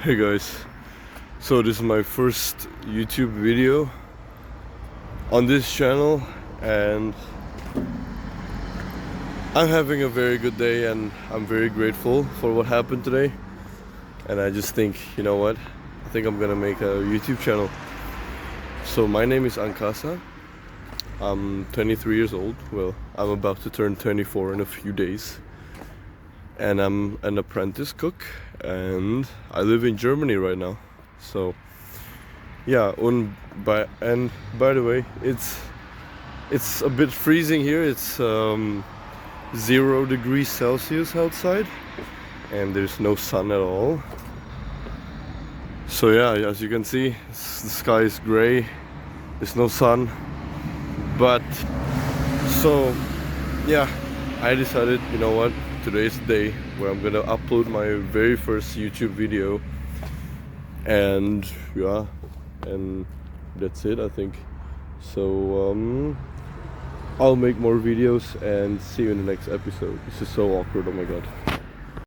Hey guys, so this is my first YouTube video on this channel and I'm having a very good day and I'm very grateful for what happened today. And I just think, you know what, I think I'm gonna make a YouTube channel. So my name is Ankasa. I'm 23 years old. Well, I'm about to turn 24 in a few days. And I'm an apprentice cook and I live in Germany right now. So yeah, and by the way, it's a bit freezing here. It's 0 degrees Celsius outside and there's no sun at all. So yeah, as you can see, the sky is gray, there's no sun. But so yeah, I decided, you know what, today's the day where I'm gonna upload my very first YouTube video. And yeah, and that's it, I think. So I'll make more videos and see you in the next episode. This is so awkward, oh my god.